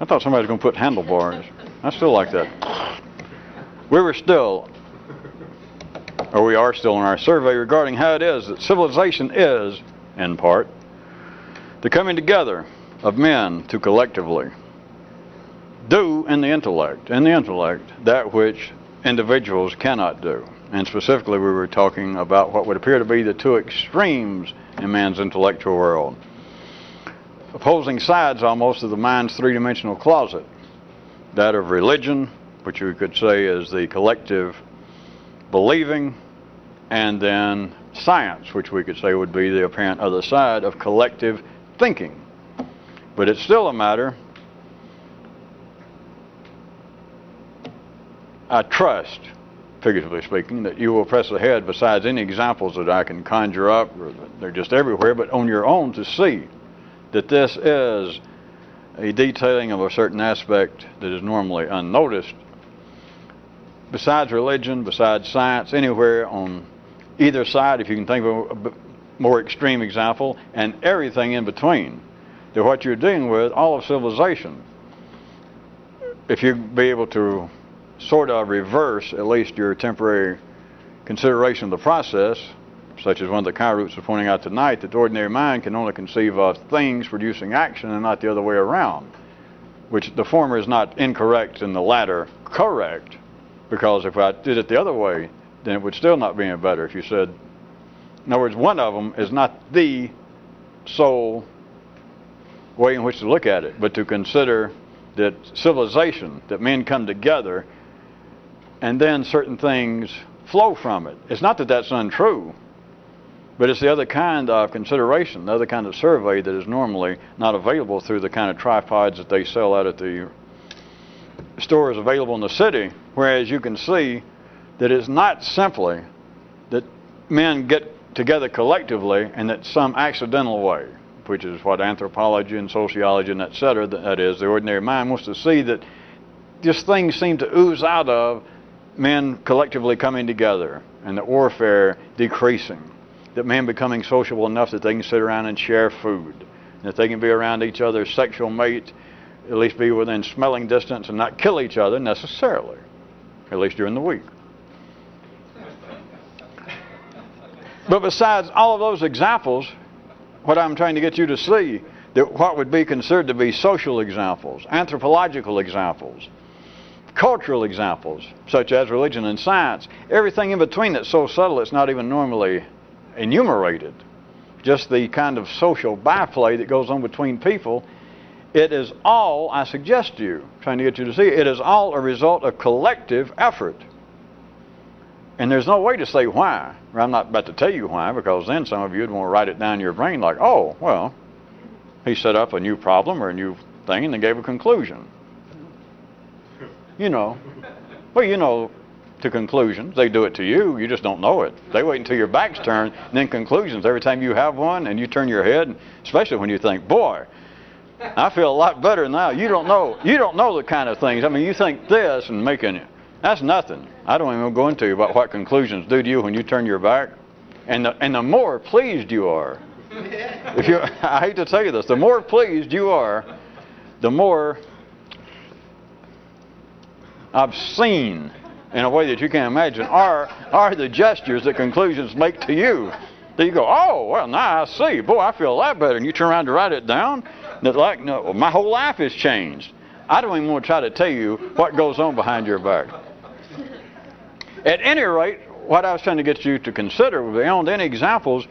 I thought somebody was going to put handlebars. I still like that. We are still in our survey regarding how it is that civilization is, in part, the coming together of men to collectively do in the intellect, that which individuals cannot do. And specifically, we were talking about what would appear to be the two extremes in man's intellectual world. Opposing sides almost of the mind's three-dimensional closet. That of religion, which we could say is the collective believing, and then science, which we could say would be the apparent other side of collective thinking. But it's still a matter, I trust, figuratively speaking, that you will press ahead besides any examples that I can conjure up, or they're just everywhere, but on your own to see that this is a detailing of a certain aspect that is normally unnoticed. Besides religion, besides science, anywhere on either side, if you can think of a more extreme example, and everything in between, that what you're dealing with, all of civilization, if you be able to sort of reverse at least your temporary consideration of the process, such as one of the Kyroots was pointing out tonight, that the ordinary mind can only conceive of things producing action and not the other way around, which the former is not incorrect and the latter correct, because if I did it the other way, then it would still not be any better. If you said, in other words, one of them is not the sole way in which to look at it, but to consider that civilization, that men come together, and then certain things flow from it. It's not that that's untrue, but it's the other kind of consideration, the other kind of survey that is normally not available through the kind of tripods that they sell out at the stores available in the city, whereas you can see that it's not simply that men get together collectively and that some accidental way, which is what anthropology and sociology and etc., that is, the ordinary mind wants to see that just things seem to ooze out of men collectively coming together and the warfare decreasing, that men becoming sociable enough that they can sit around and share food, that they can be around each other's sexual mate, at least be within smelling distance and not kill each other necessarily, at least during the week. But besides all of those examples, what I'm trying to get you to see, that what would be considered to be social examples, anthropological examples, cultural examples, such as religion and science, everything in between that's so subtle it's not even normally enumerated, just the kind of social byplay that goes on between people, it is all, I suggest to you, trying to get you to see, it is all a result of collective effort. And there's no way to say why. Or I'm not about to tell you why, because then some of you would want to write it down in your brain like, oh, well, he set up a new problem or a new thing and then gave a conclusion. You know. Well, you know, to conclusions. They do it to you. You just don't know it. They wait until your back's turned, and then conclusions. Every time you have one and you turn your head, especially when you think, boy, I feel a lot better now. You don't know the kind of things. I mean, you think this and making it. That's nothing. I don't even go into you about what conclusions do to you when you turn your back. And the more pleased you are, I hate to tell you this, the more pleased you are, the more obscene, in a way that you can't imagine, are the gestures that conclusions make to you. Then you go, oh, well, now I see. Boy, I feel a lot better. And you turn around to write it down. And like, no, my whole life has changed. I don't even want to try to tell you what goes on behind your back. At any rate, what I was trying to get you to consider beyond any examples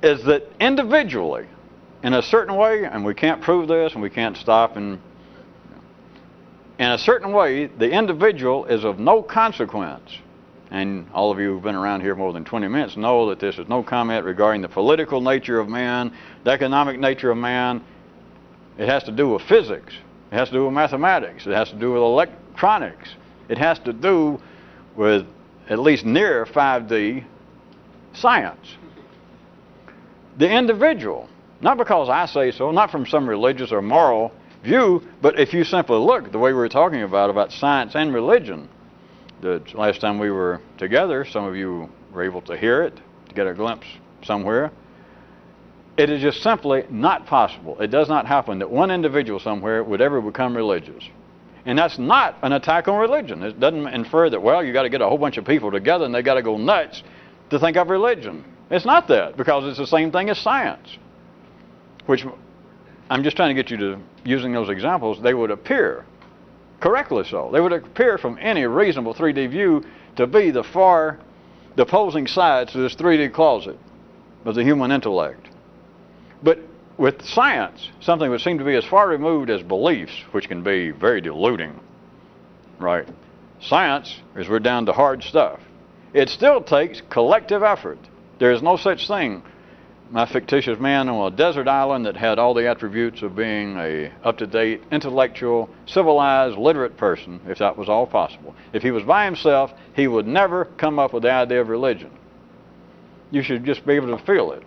is that individually, in a certain way, and we can't prove this and we can't stop, and in a certain way, the individual is of no consequence. And all of you who've been around here more than 20 minutes know that this is no comment regarding the political nature of man, the economic nature of man. It has to do with physics. It has to do with mathematics. It has to do with electronics. It has to do with at least near 5D science. The individual, not because I say so, not from some religious or moral view, but if you simply look the way we were talking about science and religion, the last time we were together, some of you were able to hear it, to get a glimpse somewhere. It is just simply not possible. It does not happen that one individual somewhere would ever become religious. And that's not an attack on religion. It doesn't infer that, well, you got to get a whole bunch of people together and they got to go nuts to think of religion. It's not that, because it's the same thing as science, which I'm just trying to get you to, using those examples, they would appear, correctly so, they would appear from any reasonable 3D view to be the opposing sides to this 3D closet of the human intellect. But with science, something would seem to be as far removed as beliefs, which can be very deluding, right? Science is we're down to hard stuff. It still takes collective effort. There is no such thing. My fictitious man on a desert island that had all the attributes of being a up-to-date, intellectual, civilized, literate person, if that was all possible. If he was by himself, he would never come up with the idea of religion. You should just be able to feel it.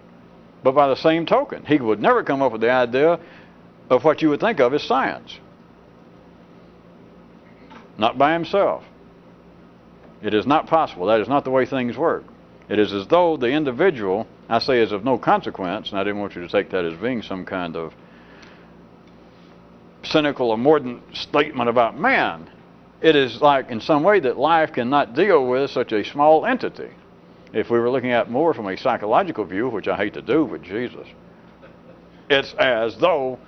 But by the same token, he would never come up with the idea of what you would think of as science. Not by himself. It is not possible. That is not the way things work. It is as though the individual, I say, is of no consequence, and I didn't want you to take that as being some kind of cynical or mordant statement about man. It is like, in some way, that life cannot deal with such a small entity. If we were looking at more from a psychological view, which I hate to do, but Jesus, it's as though,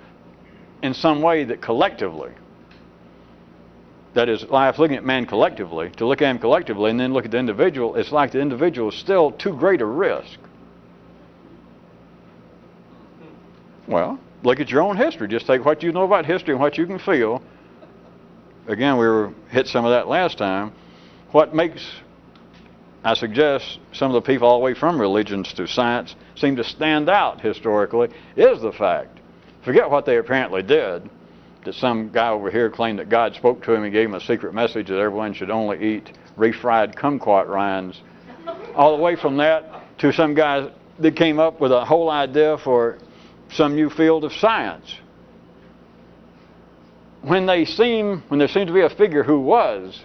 in some way, that collectively, that is, life looking at man collectively, to look at him collectively and then look at the individual, it's like the individual is still too great a risk. Well, look at your own history. Just take what you know about history and what you can feel. Again, hit some of that last time. What makes, I suggest, some of the people all the way from religions to science seem to stand out historically is the fact, forget what they apparently did, that some guy over here claimed that God spoke to him and gave him a secret message that everyone should only eat refried kumquat rinds. All the way from that to some guy that came up with a whole idea for some new field of science. When there seemed to be a figure who was,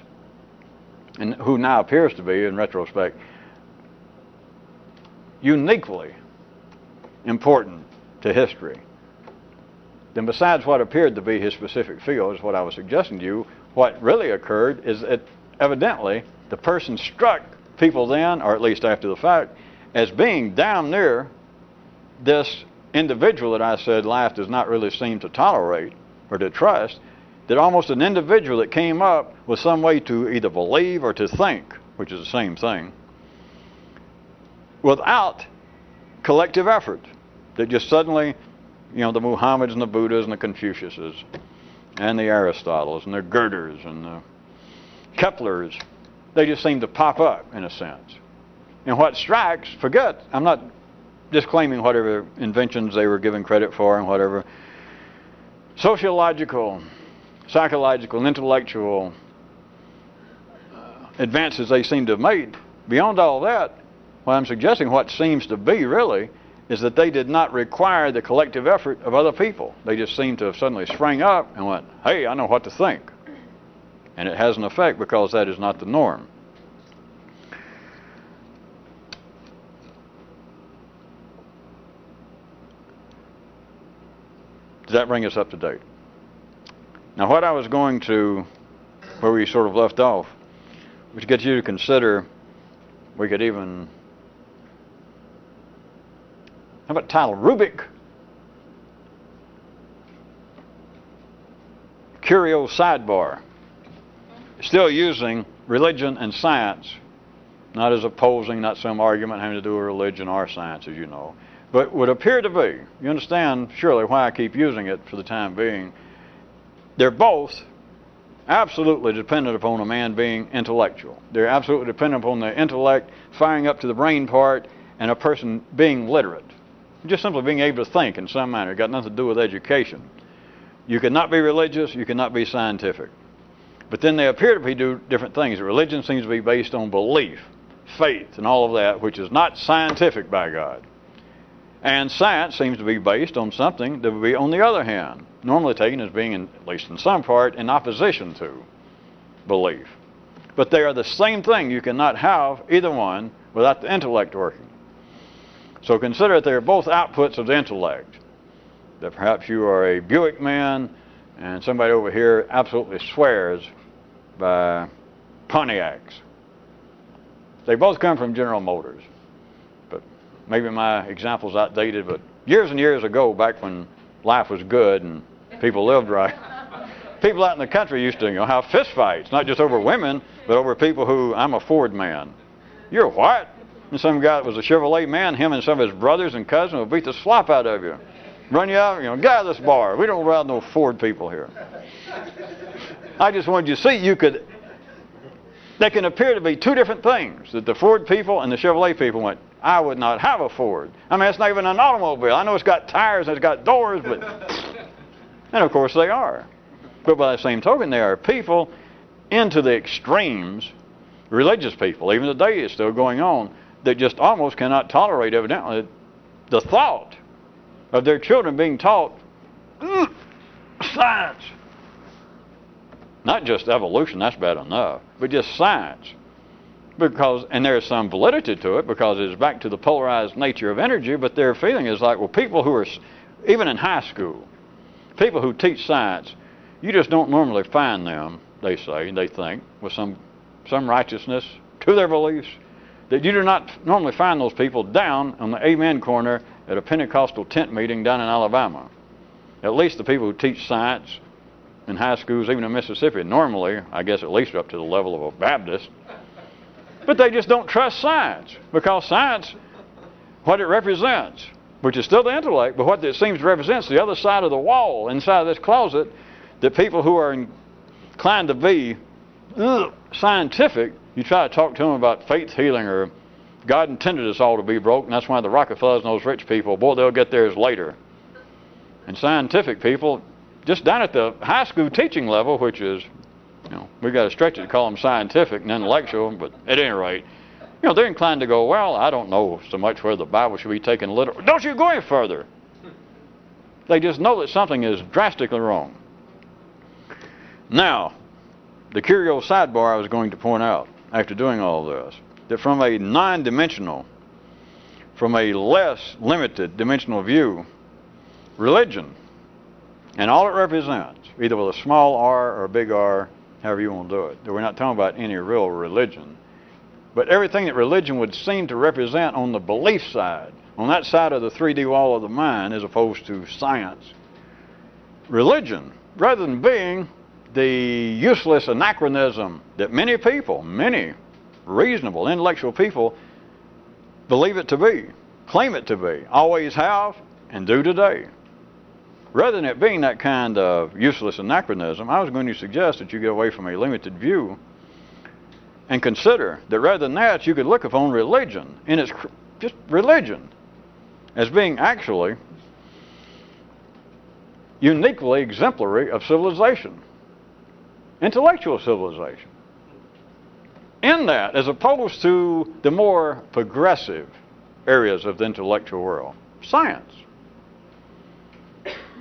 and who now appears to be, in retrospect, uniquely important to history, then besides what appeared to be his specific field, is what I was suggesting to you, what really occurred is that evidently the person struck people then, or at least after the fact, as being damn near this individual that I said life does not really seem to tolerate or to trust, that almost an individual that came up with some way to either believe or to think, which is the same thing, without collective effort, that just suddenly, you know, the Muhammadans and the Buddhas and the Confuciuses and the Aristotles and the Girders and the Keplers, they just seem to pop up in a sense. And what strikes, forget, I'm not disclaiming whatever inventions they were given credit for and whatever sociological, psychological, and intellectual advances they seem to have made. Beyond all that, what I'm suggesting, what seems to be really, is that they did not require the collective effort of other people. They just seemed to have suddenly sprang up and went, hey, I know what to think. And it has an effect because that is not the norm. Does that bring us up to date? Now, what I was going to, where we sort of left off, was to get you to consider, we could even, how about title, Rubik Curio Sidebar. Still using religion and science, not as opposing, not some argument having to do with religion or science, as you know, but would appear to be, you understand surely why I keep using it for the time being, they're both absolutely dependent upon a man being intellectual. They're absolutely dependent upon the intellect firing up to the brain part and a person being literate. Just simply being able to think in some manner. It got nothing to do with education. You cannot be religious, you cannot be scientific. But then they appear to be different things. Religion seems to be based on belief, faith, and all of that, which is not scientific by God. And science seems to be based on something that would be, on the other hand, normally taken as being, at least in some part, in opposition to belief. But they are the same thing. You cannot have either one without the intellect working. So consider that they are both outputs of the intellect. That perhaps you are a Buick man and somebody over here absolutely swears by Pontiacs. They both come from General Motors. But maybe my example's outdated, but years and years ago, back when life was good and people lived right, people out in the country used to have fist fights, not just over women, but over people who, I'm a Ford man. You're what? And some guy that was a Chevrolet man, him and some of his brothers and cousins would beat the slop out of you. Run you out, get out of this bar. We don't ride no Ford people here. I just wanted you to see they can appear to be two different things. That the Ford people and the Chevrolet people went, I would not have a Ford. I mean, it's not even an automobile. I know it's got tires and it's got doors, but... And of course they are. But by the same token, they are people into the extremes, religious people, even today it's still going on, that just almost cannot tolerate, evidently, the thought of their children being taught science. Not just evolution, that's bad enough, but just science. And there's some validity to it because it's back to the polarized nature of energy, but their feeling is like, well, people who are, even in high school, people who teach science, you just don't normally find them, they think, with some righteousness to their beliefs, that you do not normally find those people down on the Amen corner at a Pentecostal tent meeting down in Alabama. At least the people who teach science in high schools, even in Mississippi, normally, I guess at least up to the level of a Baptist, but they just don't trust science, because science, what it represents, which is still the intellect, but what it seems to represent is the other side of the wall inside of this closet, that people who are inclined to be scientific, you try to talk to them about faith healing or God intended us all to be broke, and that's why the Rockefellers and those rich people, boy, they'll get theirs later. And scientific people, just down at the high school teaching level, which is, we've got to stretch it to call them scientific and intellectual, but at any rate, they're inclined to go, well, I don't know so much whether the Bible should be taken literal. Don't you go any further. They just know that something is drastically wrong. Now, the curio sidebar I was going to point out after doing all this, that from a non-dimensional, from a less limited dimensional view, religion and all it represents, either with a small r or a big R, however you want to do it, that we're not talking about any real religion, but everything that religion would seem to represent on the belief side, on that side of the 3D wall of the mind, as opposed to science. Religion, rather than being the useless anachronism that many people, many reasonable, intellectual people believe it to be, claim it to be, always have, and do today. Rather than it being that kind of useless anachronism, I was going to suggest that you get away from a limited view and consider that rather than that, you could look upon religion, and it's just religion, as being actually uniquely exemplary of civilization, intellectual civilization. In that, as opposed to the more progressive areas of the intellectual world, science,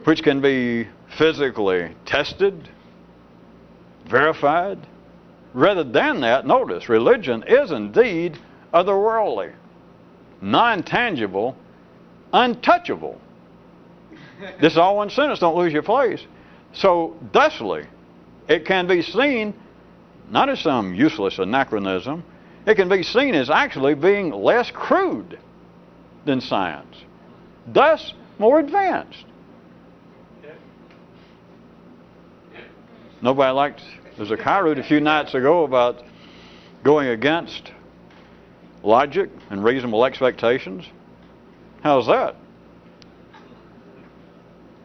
which can be physically tested, verified. Rather than that, notice, religion is indeed otherworldly, non-tangible, untouchable. This is all one sentence, don't lose your place. So, thusly, it can be seen not as some useless anachronism, it can be seen as actually being less crude than science, thus more advanced. Nobody liked, there's a Kyroot a few nights ago about going against logic and reasonable expectations. How's that?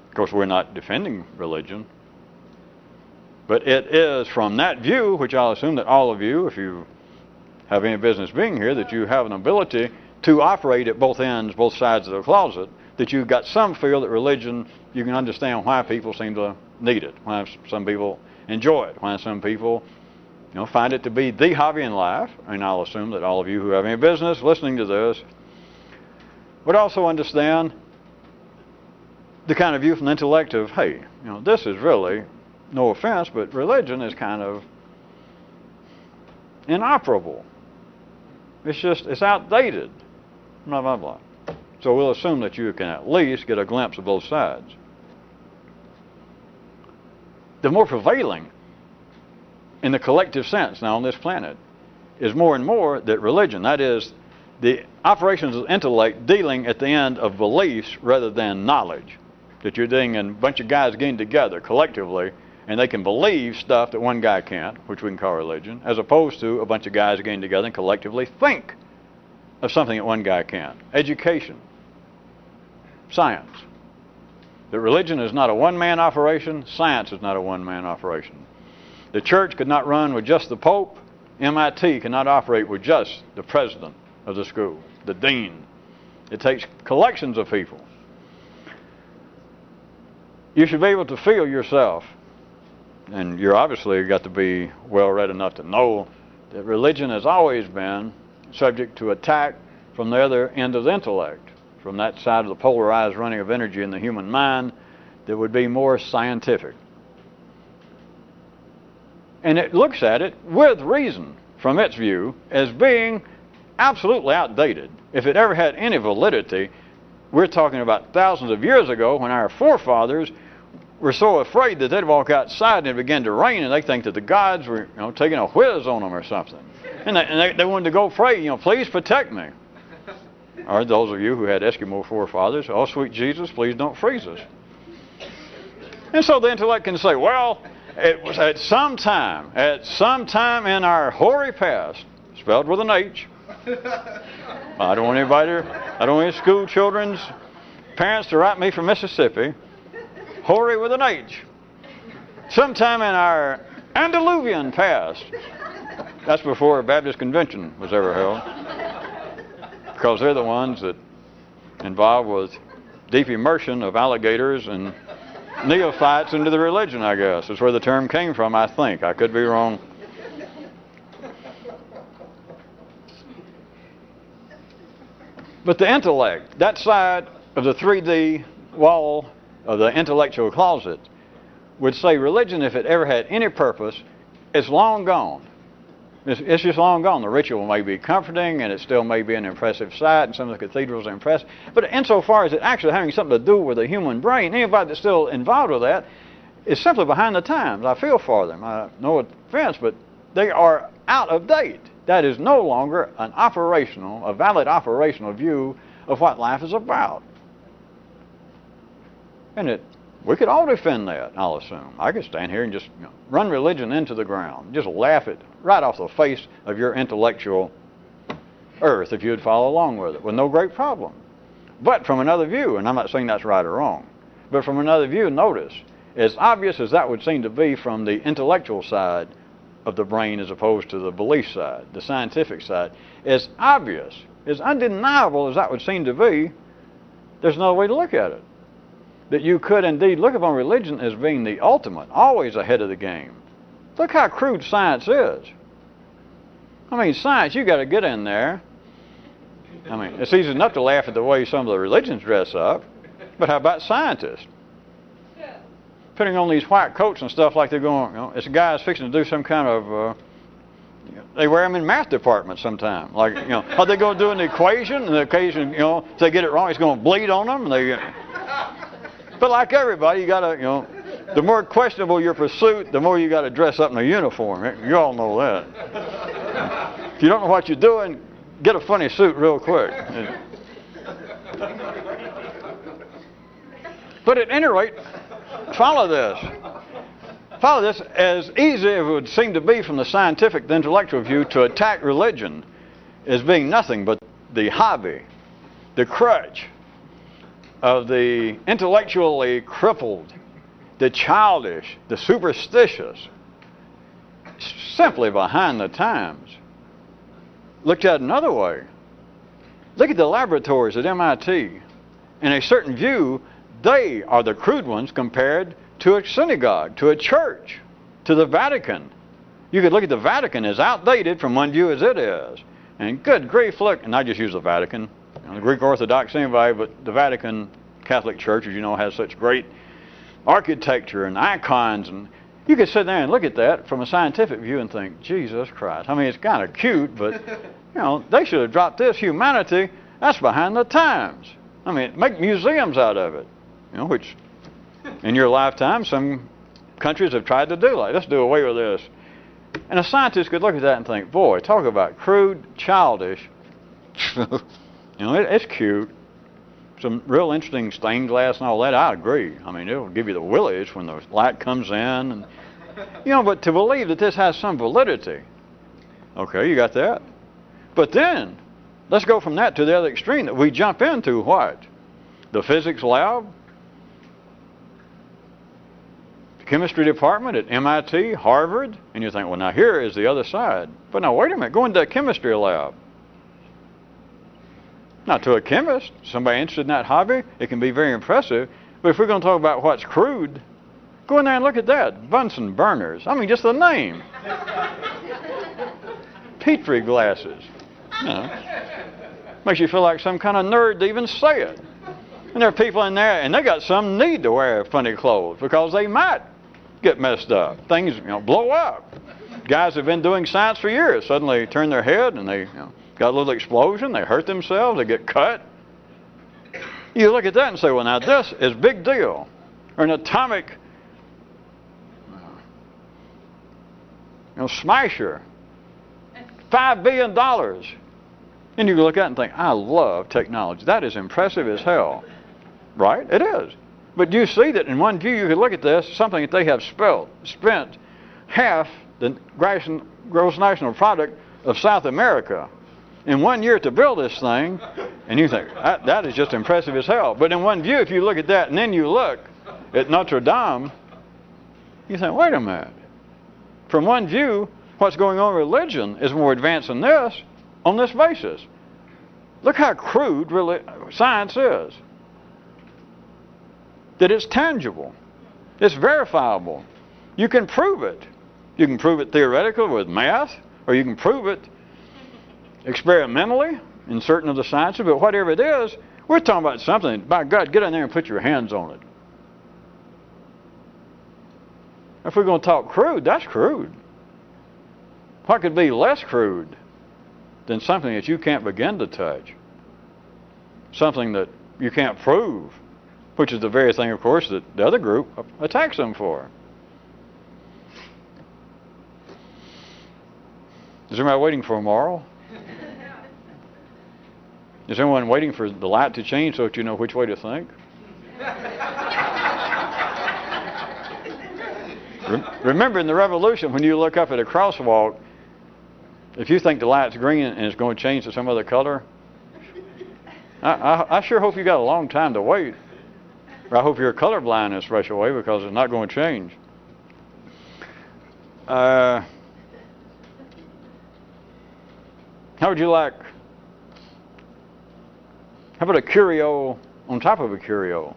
Of course, we're not defending religion, but it is from that view, which I'll assume that all of you, if you have any business being here, that you have an ability to operate at both ends, both sides of the closet, that you've got some feel that religion, you can understand why people seem to need it, why some people enjoy it, why some people find it to be the hobby in life, and I'll assume that all of you who have any business listening to this would also understand the kind of view from the intellect of, hey, this is really, no offense, but religion is kind of inoperable. It's outdated. Blah, blah, blah. So we'll assume that you can at least get a glimpse of both sides. The more prevailing in the collective sense now on this planet is more and more that religion, that is, the operations of the intellect dealing at the end of beliefs rather than knowledge. That you're dealing in a bunch of guys getting together collectively and they can believe stuff that one guy can't, which we can call religion, as opposed to a bunch of guys getting together and collectively think of something that one guy can't. Education, science. That religion is not a one-man operation, science is not a one-man operation. The church could not run with just the Pope. MIT cannot operate with just the president of the school, the dean. It takes collections of people. You should be able to feel yourself, and you're obviously got to be well-read enough to know that religion has always been subject to attack from the other end of the intellect, from that side of the polarized running of energy in the human mind that would be more scientific. And it looks at it with reason from its view as being absolutely outdated. If it ever had any validity, we're talking about thousands of years ago when our forefathers were so afraid that they'd walk outside and it began to rain and they think that the gods were taking a whiz on them or something. And they wanted to go pray, please protect me. Or those of you who had Eskimo forefathers, oh sweet Jesus, please don't freeze us. And so the intellect can say, well, it was at some time in our hoary past, spelled with an H. I don't want any school children's parents to write me from Mississippi. Hoary with an H. Sometime in our antediluvian past. That's before a Baptist convention was ever held. Because they're the ones that involved with deep immersion of alligators and neophytes into the religion, I guess. That's where the term came from, I think. I could be wrong. But the intellect, that side of the 3D wall of the intellectual closet, would say religion, if it ever had any purpose, is long gone. It's just long gone. The ritual may be comforting and it still may be an impressive sight, and some of the cathedrals are impressive. But insofar as it actually having something to do with the human brain, anybody that's still involved with that is simply behind the times. I feel for them. No offense, but they are out of date. That is no longer a valid operational view of what life is about. And we could all defend that, I'll assume. I could stand here and just run religion into the ground, just laugh it right off the face of your intellectual earth if you would follow along with it, with no great problem. But from another view, and I'm not saying that's right or wrong, but from another view, notice, as obvious as that would seem to be from the intellectual side of the brain as opposed to the belief side, the scientific side, as obvious, as undeniable as that would seem to be, there's another way to look at it. That you could indeed look upon religion as being the ultimate, always ahead of the game. Look how crude science is. I mean, science, you got to get in there. I mean, it's easy enough to laugh at the way some of the religions dress up, but how about scientists? Putting on these white coats and stuff like they're going, it's a guy's fixing to do some kind of, they wear them in math departments sometimes. Like, are they going to do an equation? And the equation, if they get it wrong, it's going to bleed on them. But like everybody, you got to, the more questionable your pursuit, the more you got to dress up in a uniform. You all know that. If you don't know what you're doing, get a funny suit real quick. But at any rate, follow this. Follow this. As easy as it would seem to be from the scientific, the intellectual view, to attack religion as being nothing but the hobby, the crutch of the intellectually crippled, the childish, the superstitious, simply behind the times. Looked at another way. Look at the laboratories at MIT. In a certain view, they are the crude ones compared to a synagogue, to a church, to the Vatican. You could look at the Vatican as outdated from one view as it is. And good grief, look, and I just use the Vatican. The Greek Orthodox anyway, but the Vatican Catholic Church, as you know, has such great architecture and icons, and you could sit there and look at that from a scientific view and think, Jesus Christ. I mean, it's kind of cute, but they should have dropped this. Humanity, that's behind the times. I mean, make museums out of it. You know, which in your lifetime some countries have tried to do. Like, let's do away with this. And a scientist could look at that and think, boy, talk about crude, childish. You know, it's cute. Some real interesting stained glass and all that, I agree. I mean, it'll give you the willies when the light comes in. And, you know, but to believe that this has some validity. Okay, you got that. But then, let's go from that to the other extreme that we jump into what? The physics lab? The chemistry department at MIT, Harvard? And you think, well, now here is the other side. But now, wait a minute, go into a chemistry lab. Now, to a chemist, somebody interested in that hobby, it can be very impressive. But if we're going to talk about what's crude, go in there and look at that. Bunsen burners. I mean, just the name. Petri glasses. You know, makes you feel like some kind of nerd to even say it. And there are people in there, and they got some need to wear funny clothes because they might get messed up. Things, you know, blow up. Guys have been doing science for years suddenly turn their head and they, you know, got a little explosion, they hurt themselves, they get cut. You look at that and say, well, now this is big deal. Or an atomic, you know, smasher, $5 billion. And you look at it and think, I love technology. That is impressive as hell. Right? It is. But you see that in one view, you could look at this, something that they have spent half the gross national product of South America in 1 year to build this thing, and you think, that is just impressive as hell. But in one view, if you look at that and then you look at Notre Dame, you think, wait a minute. From one view, what's going on in religion is more advanced than this on this basis. Look how crude really science is. That it's tangible. It's verifiable. You can prove it. You can prove it theoretically with math, or you can prove it experimentally in certain of the sciences, but whatever it is, we're talking about something. By God, get in there and put your hands on it. If we're going to talk crude, that's crude. What could be less crude than something that you can't begin to touch? Something that you can't prove, which is the very thing, of course, that the other group attacks them for. Is everybody waiting for a moral? Is everyone waiting for the light to change so that you know which way to think? Remember in the revolution, when you look up at a crosswalk, if you think the light's green and it's going to change to some other color, I sure hope you got a long time to wait. Or I hope you're colorblind in a special way because it's not going to change. How would you like? How about a curio on top of a curio?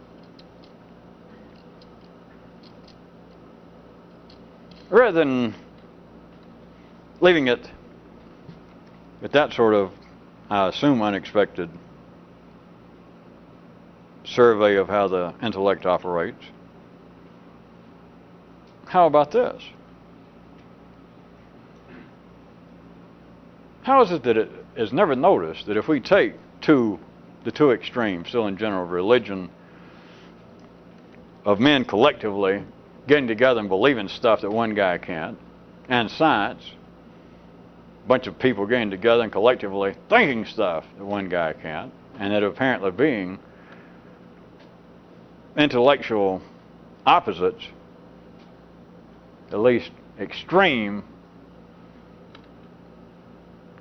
Rather than leaving it at that sort of, I assume, unexpected survey of how the intellect operates, how about this? How is it that it is never noticed that if we take the two extremes, still in general, religion, of men collectively getting together and believing stuff that one guy can't, and science, a bunch of people getting together and collectively thinking stuff that one guy can't, and that apparently being intellectual opposites, at least extreme,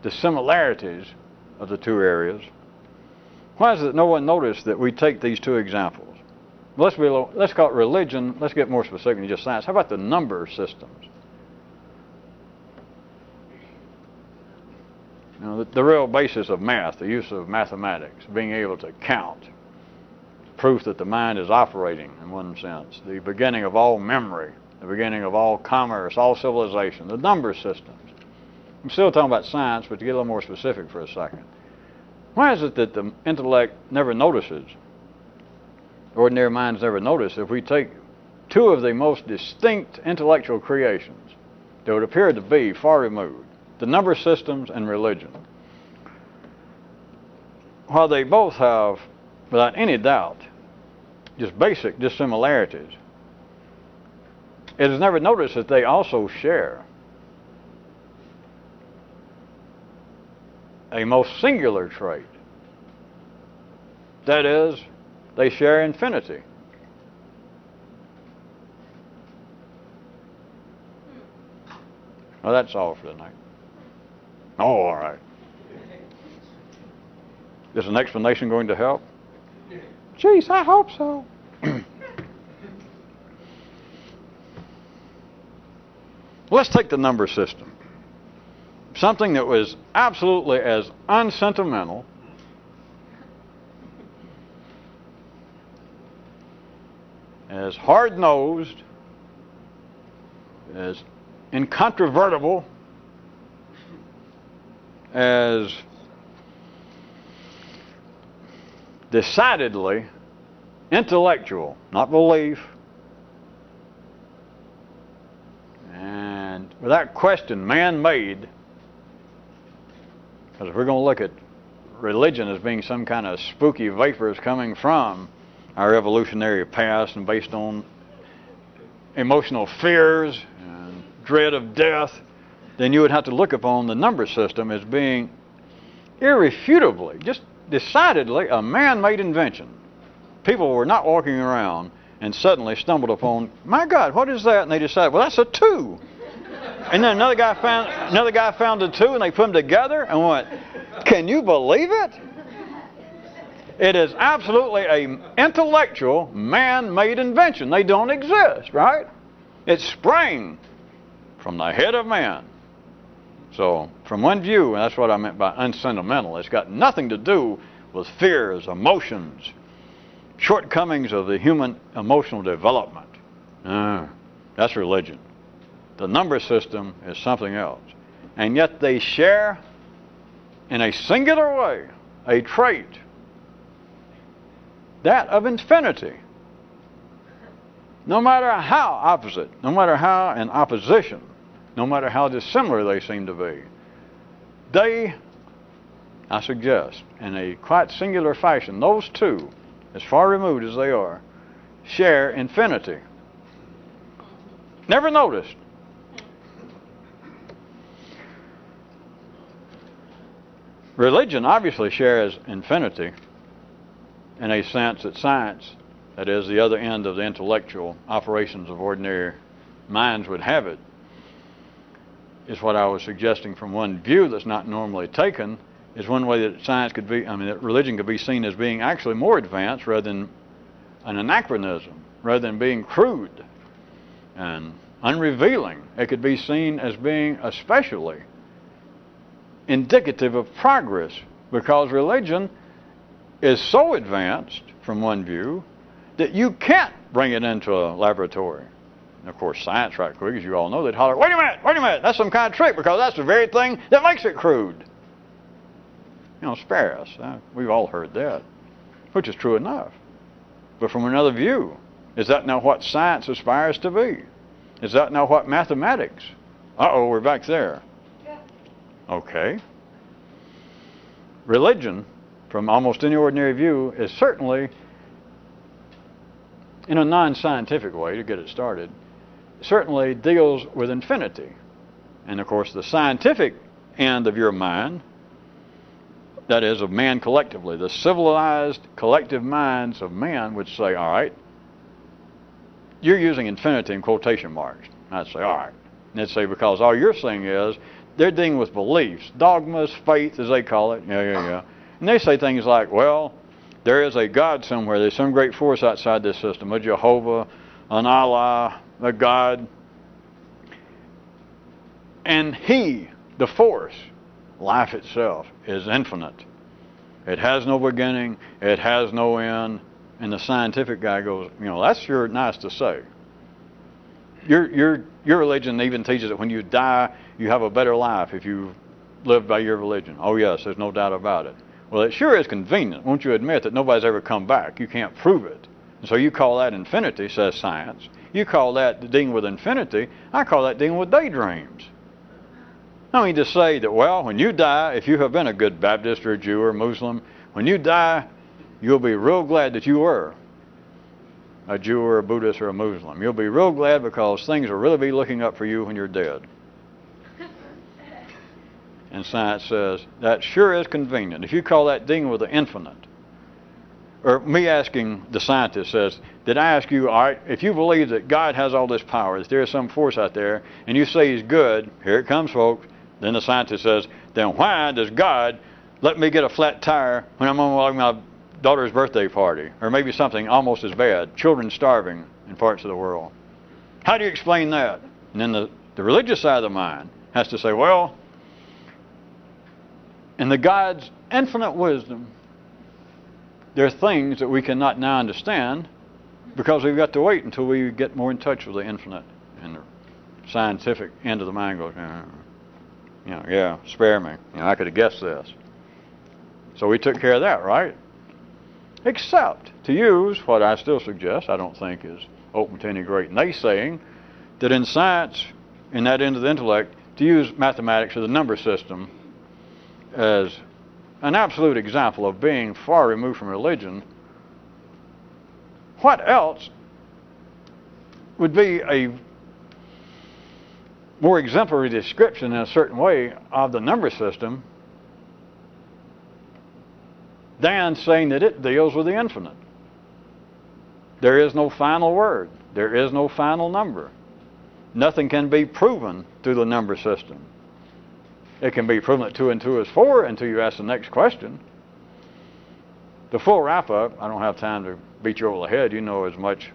the similarities of the two areas. Why is it no one noticed that we take these two examples? Let's call it religion. Let's get more specific than just science. How about the number systems? You know, the real basis of math, the use of mathematics, being able to count, proof that the mind is operating in one sense, the beginning of all memory, the beginning of all commerce, all civilization, the number systems. I'm still talking about science, but to get a little more specific for a second. Why is it that the intellect never notices, ordinary minds never notice, if we take two of the most distinct intellectual creations that would appear to be far removed, the number systems and religion, while they both have without any doubt, just basic dissimilarities, it is never noticed that they also share a most singular trait. That is, they share infinity. Well, that's all for tonight. Oh, all right. Is an explanation going to help? Jeez, I hope so. Let's take the number system. Something that was absolutely as unsentimental as hard-nosed, as incontrovertible, as decidedly intellectual, not belief, and without question man-made. Because if we're going to look at religion as being some kind of spooky vapors coming from our evolutionary past and based on emotional fears and dread of death, then you would have to look upon the number system as being irrefutably, just decidedly a man-made invention. People were not walking around and suddenly stumbled upon, my God, what is that? And they decided, well, that's a 2. And then another guy found a 2, and they put them together and went, can you believe it? It is absolutely an intellectual, man-made invention. They don't exist, right? It sprang from the head of man. So, from one view, and that's what I meant by unsentimental, it's got nothing to do with fears, emotions, shortcomings of the human emotional development. That's religion. The number system is something else. And yet they share, in a singular way, a trait, that of infinity. No matter how opposite, no matter how in opposition, no matter how dissimilar they seem to be, they, I suggest, in a quite singular fashion, those two, as far removed as they are, share infinity. Never noticed. Religion obviously shares infinity in a sense that science, that is, the other end of the intellectual operations of ordinary minds would have it, is what I was suggesting from one view that's not normally taken, is one way that science could be, that religion could be seen as being actually more advanced rather than an anachronism, rather than being crude and unrevealing. It could be seen as being especially indicative of progress, because religion is so advanced from one view that you can't bring it into a laboratory. And of course, science, right quick, as you all know, they'd holler, wait a minute, that's some kind of trick, because that's the very thing that makes it crude. Spare us. We've all heard that, which is true enough. But from another view, is that now what science aspires to be? Is that now what mathematics? Uh-oh, we're back there. Okay. Religion, from almost any ordinary view, is certainly, in a non-scientific way to get it started, certainly deals with infinity. And of course, the scientific end of your mind, that is, of man collectively, the civilized collective minds of man would say, all right, you're using infinity in quotation marks. I'd say, all right. And they'd say, because all you're saying is, they're dealing with beliefs, dogmas, faith, as they call it. Yeah. And they say things like, well, there is a God somewhere. There's some great force outside this system, a Jehovah, an Allah, a God. And He, the force, life itself, is infinite. It has no beginning. It has no end. And the scientific guy goes, that's sure nice to say. Your religion even teaches that when you die, you have a better life if you live by your religion. Oh yes, there's no doubt about it. Well, it sure is convenient, won't you admit, that nobody's ever come back. You can't prove it. And so you call that infinity, says science. You call that dealing with infinity. I call that dealing with daydreams. I mean to say that, well, when you die, if you have been a good Baptist or a Jew or Muslim, when you die, you'll be real glad that you were a Jew or a Buddhist or a Muslim. You'll be real glad because things will really be looking up for you when you're dead. And science says, that sure is convenient. If you call that dealing with the infinite, or me asking the scientist says, did I ask you, all right, if you believe that God has all this power, that there is some force out there, and you say he's good, here it comes, folks, then the scientist says, then why does God let me get a flat tire when I'm on my daughter's birthday party? Or maybe something almost as bad, children starving in parts of the world. How do you explain that? And then the religious side of the mind has to say, well, in the God's infinite wisdom, there are things that we cannot now understand because we've got to wait until we get more in touch with the infinite. And the scientific end of the mind goes, yeah, spare me. I could have guessed this. So we took care of that, right? Except to use what I still suggest, I don't think is open to any great naysaying, that in science, in that end of the intellect, to use mathematics or the number system as an absolute example of being far removed from religion, what else would be a more exemplary description in a certain way of the number system than saying that it deals with the infinite? There is no final word. There is no final number. Nothing can be proven through the number system. It can be proven that 2 and 2 is 4 until you ask the next question. The full wrap-up, I don't have time to beat you over the head. You know as much,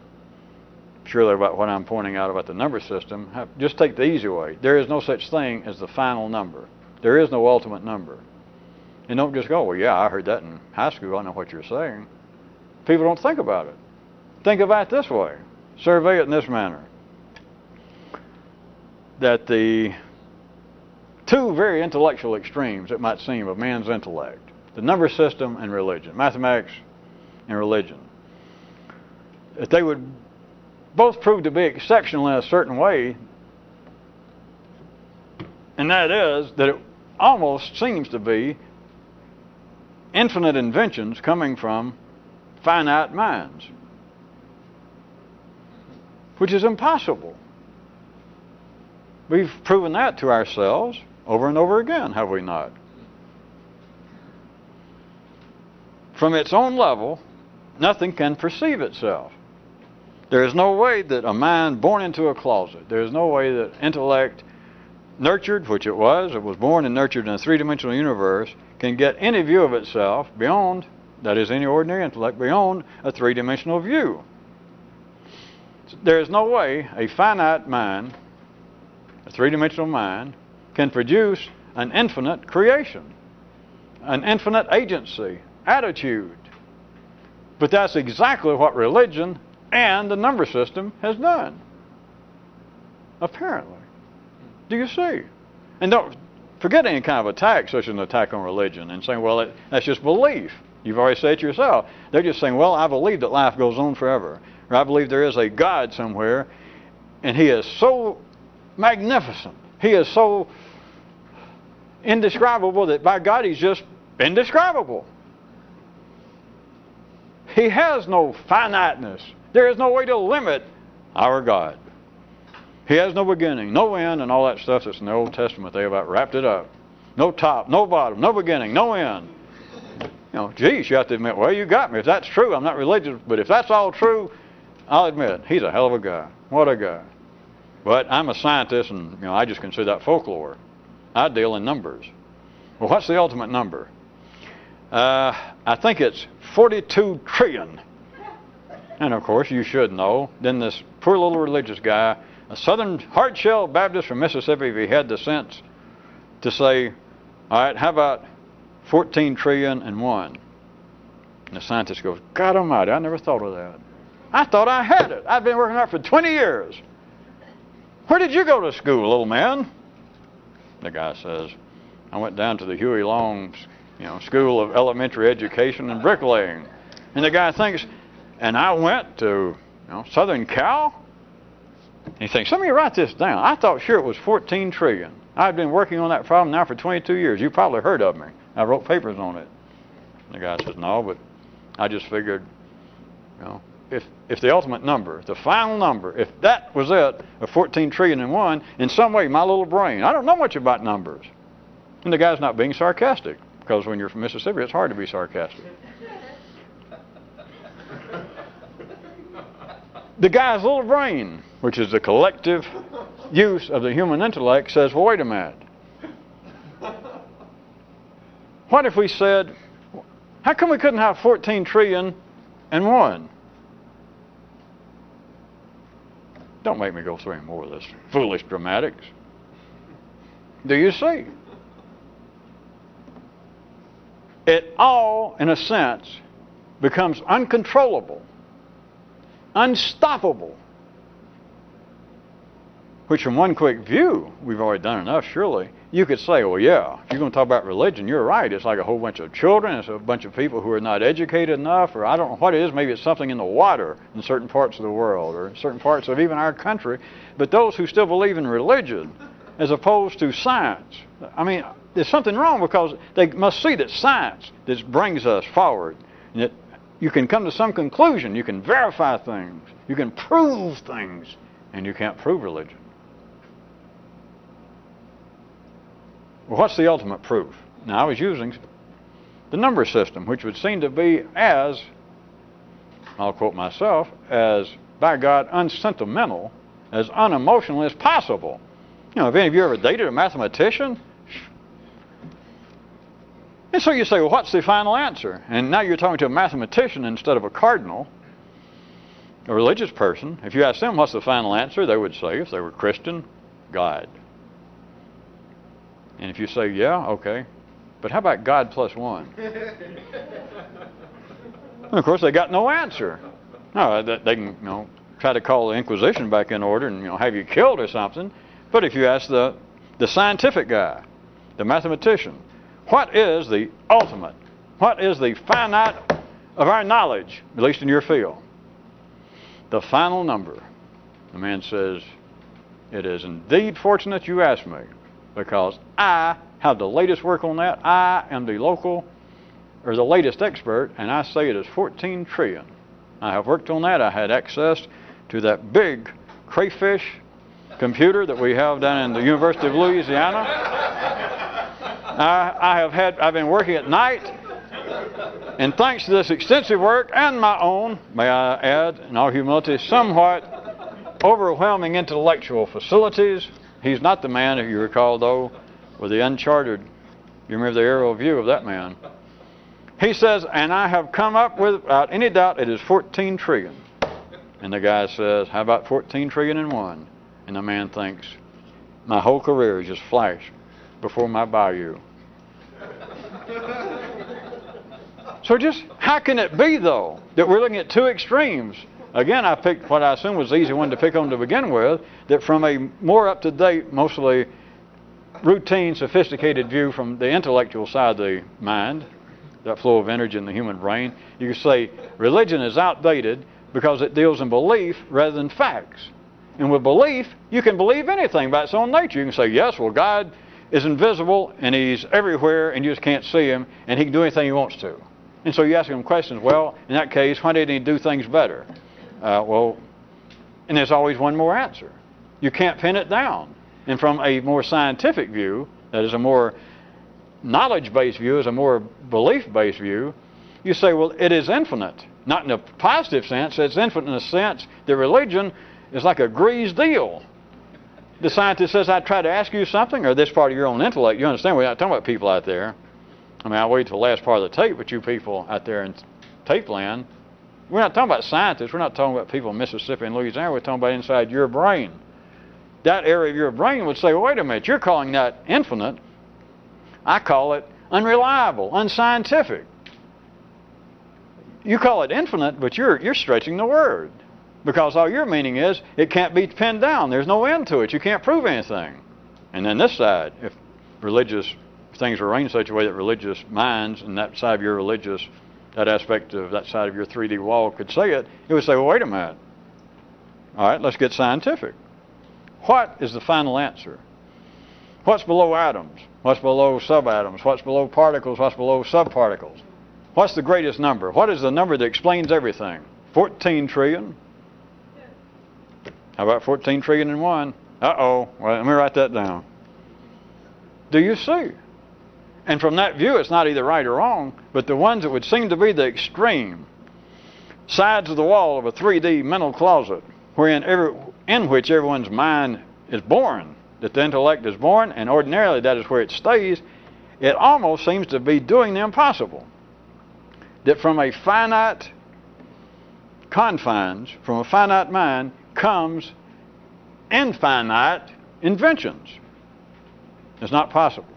surely, about what I'm pointing out about the number system. Just take the easy way. There is no such thing as the final number. There is no ultimate number. And don't just go, well, yeah, I heard that in high school. I know what you're saying. People don't think about it. Think about it this way. Survey it in this manner. That the two very intellectual extremes, it might seem, of man's intellect, the number system and religion, mathematics and religion, that they would both prove to be exceptional in a certain way, and that is that it almost seems to be infinite inventions coming from finite minds, which is impossible. We've proven that to ourselves over and over again, have we not? From its own level, nothing can perceive itself. There is no way that a mind born into a closet, there is no way that intellect nurtured, which it was born and nurtured in a three-dimensional universe, can get any view of itself beyond, that is any ordinary intellect, beyond a three-dimensional view. There is no way a finite mind, a three-dimensional mind, can produce an infinite creation, an infinite agency, attitude. But that's exactly what religion and the number system has done, apparently. Do you see? And don't forget any kind of attack, such as an attack on religion, and saying, well, that's just belief. You've already said it yourself. They're just saying, well, I believe that life goes on forever. Or I believe there is a God somewhere, and he is so magnificent. He is so indescribable that, by God, he's just indescribable. He has no finiteness. There is no way to limit our God. He has no beginning, no end, and all that stuff that's in the Old Testament. They about wrapped it up. No top, no bottom, no beginning, no end. Geez, you have to admit, well, you got me. If that's true, I'm not religious, but if that's all true, I'll admit, he's a hell of a guy. What a guy. But I'm a scientist, and I just consider that folklore. I deal in numbers. Well, what's the ultimate number? I think it's 42 trillion. And of course, you should know. Then this poor little religious guy, a Southern hard-shell Baptist from Mississippi, if he had the sense to say, all right, how about 14 trillion and one? And the scientist goes, God almighty, I never thought of that. I thought I had it. I've been working on it for 20 years. Where did you go to school, little man? The guy says, I went down to the Huey Long, School of Elementary Education and Bricklaying. And the guy thinks, and I went to, Southern Cal? And he thinks, let me write this down. I thought sure it was 14 trillion. I've been working on that problem now for 22 years. You probably heard of me. I wrote papers on it. The guy says, no, but I just figured, you know, if the ultimate number, the final number, if that was it, of 14 trillion and one, in some way, my little brain, I don't know much about numbers. And the guy's not being sarcastic, because when you're from Mississippi, it's hard to be sarcastic. The guy's little brain, which is the collective use of the human intellect, says, well, wait a minute. What if we said, how come we couldn't have 14 trillion and one? Don't make me go through any more of this foolish dramatics. Do you see? It all, in a sense, becomes uncontrollable, unstoppable. Which from one quick view, we've already done enough, surely. You could say, well, yeah, if you're going to talk about religion, you're right. It's like a whole bunch of children. It's a bunch of people who are not educated enough, or I don't know what it is. Maybe it's something in the water in certain parts of the world, or certain parts of even our country. But those who still believe in religion, as opposed to science, I mean, there's something wrong, because they must see that science this brings us forward, and that you can come to some conclusion, you can verify things, you can prove things, and you can't prove religion. Well, what's the ultimate proof? Now, I was using the number system, which would seem to be as, I'll quote myself, as, by God, unsentimental, as unemotional as possible. You know, have any of you ever dated a mathematician? And so you say, well, what's the final answer? And now you're talking to a mathematician instead of a cardinal, a religious person. If you ask them what's the final answer, they would say, if they were Christian, God. And if you say, yeah, okay, but how about God plus one? And of course, they got no answer. No, they can, you know, try to call the Inquisition back in order and, you know, have you killed or something. But if you ask the scientific guy, the mathematician, what is the ultimate? What is the finite of our knowledge, at least in your field? The final number. The man says, it is indeed fortunate you asked me, because I have the latest work on that. I am the local, or the latest expert, and I say it is 14 trillion. I have worked on that. I had access to that big crayfish computer that we have down in the University of Louisiana. I've been working at night, and thanks to this extensive work and my own, may I add, in all humility, somewhat overwhelming intellectual facilities. He's not the man, if you recall, though, with the uncharted, you remember the aerial view of that man. He says, and I have come up with, without any doubt, it is 14 trillion. And the guy says, how about 14 trillion and one? And the man thinks, my whole career is just flashed before my bayou. So just, how can it be, though, that we're looking at two extremes? Again, I picked what I assume was the easy one to pick on to begin with, that from a more up-to-date, mostly routine, sophisticated view from the intellectual side of the mind, that flow of energy in the human brain, you can say religion is outdated because it deals in belief rather than facts. And with belief, you can believe anything by its own nature. You can say, yes, well, God is invisible and He's everywhere and you just can't see Him, and He can do anything He wants to. And so you ask Him questions, well, in that case, why didn't He do things better? And there's always one more answer. You can't pin it down. And from a more scientific view, that is a more knowledge-based view, is a more belief-based view, you say, well, it is infinite. Not in a positive sense, it's infinite in a sense that religion is like a greased deal. The scientist says, I try to ask you something, or this part of your own intellect. You understand, we're not talking about people out there. I mean, I'll wait till the last part of the tape, but you people out there in tape land, we're not talking about scientists. We're not talking about people in Mississippi and Louisiana. We're talking about inside your brain. That area of your brain would say, well, wait a minute, you're calling that infinite. I call it unreliable, unscientific. You call it infinite, but you're stretching the word. Because all your meaning is, it can't be pinned down. There's no end to it. You can't prove anything. And then this side, if religious things are arranged in such a way that religious minds and that side of your religious, that aspect of that side of your 3D wall could say it, it would say, well, wait a minute. All right, let's get scientific. What is the final answer? What's below atoms? What's below subatoms? What's below particles? What's below subparticles? What's the greatest number? What is the number that explains everything? 14 trillion. How about 14 trillion and one? Uh-oh. Well, let me write that down. Do you see? And from that view, it's not either right or wrong, but the ones that would seem to be the extreme sides of the wall of a 3D mental closet, in which everyone's mind is born, that the intellect is born, and ordinarily that is where it stays, it almost seems to be doing the impossible. That from a finite confines, from a finite mind, comes infinite inventions. It's not possible.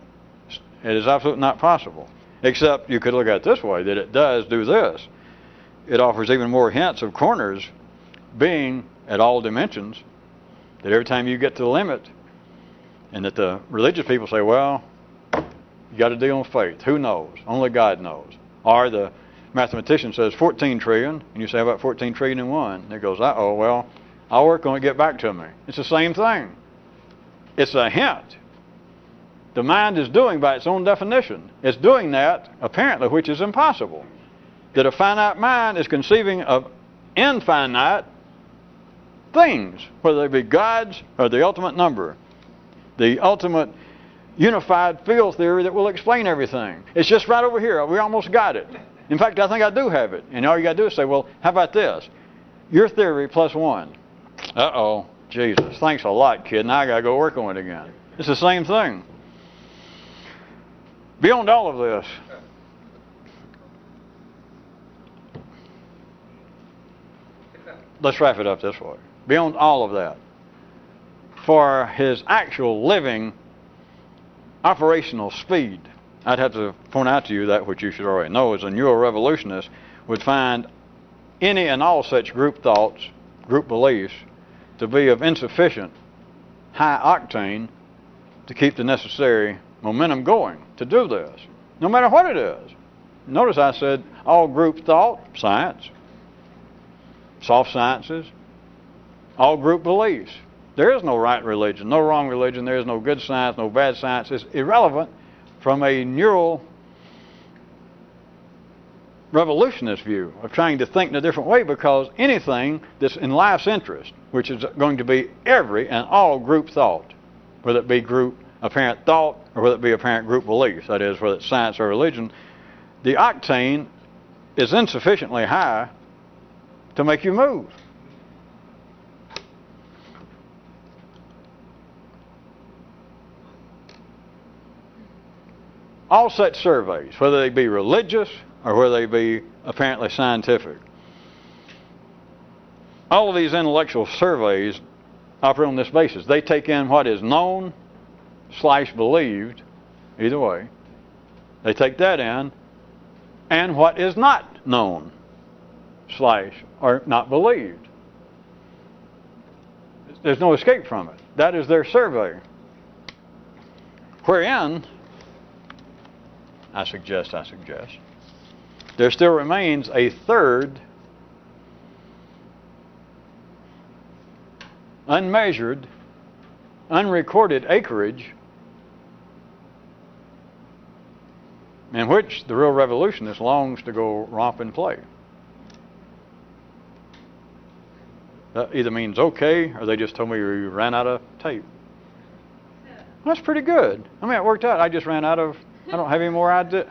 It is absolutely not possible. Except you could look at it this way, that it does do this. It offers even more hints of corners being at all dimensions, that every time you get to the limit, and that the religious people say, well, you got to deal with faith. Who knows? Only God knows. Or the mathematician says 14 trillion, and you say, how about 14 trillion and one? And it goes, uh-oh, well, I'll work on it, get back to me. It's the same thing. It's a hint. The mind is doing by its own definition. It's doing that, apparently, which is impossible. That a finite mind is conceiving of infinite things, whether they be gods or the ultimate number, the ultimate unified field theory that will explain everything. It's just right over here. We almost got it. In fact, I think I do have it. And all you got to do is say, well, how about this? Your theory plus one. Uh-oh, Jesus. Thanks a lot, kid. Now I got to go work on it again. It's the same thing. Beyond all of this, let's wrap it up this way. Beyond all of that, for his actual living operational speed, I'd have to point out to you that which you should already know, is a neurorevolutionist would find any and all such group thoughts, group beliefs, to be of insufficient high octane to keep the necessary momentum going to do this, no matter what it is. Notice I said all group thought, science, soft sciences, all group beliefs. There is no right religion, no wrong religion. There is no good science, no bad science. It's irrelevant from a neural revolutionist view of trying to think in a different way, because anything that's in life's interest, which is going to be every and all group thought, whether it be group apparent thought or whether it be apparent group beliefs, that is, whether it's science or religion, the octane is insufficiently high to make you move. All such surveys, whether they be religious or whether they be apparently scientific, all of these intellectual surveys operate on this basis. They take in what is known / believed, either way. They take that in, and what is not known / or not believed. There's no escape from it. That is their survey. Wherein, I suggest, there still remains a third unmeasured, unrecorded acreage in which the real revolutionist longs to go romp and play. That either means okay, or they just told me you ran out of tape. That's pretty good. I mean, it worked out. I just ran out of, I don't have any more idea.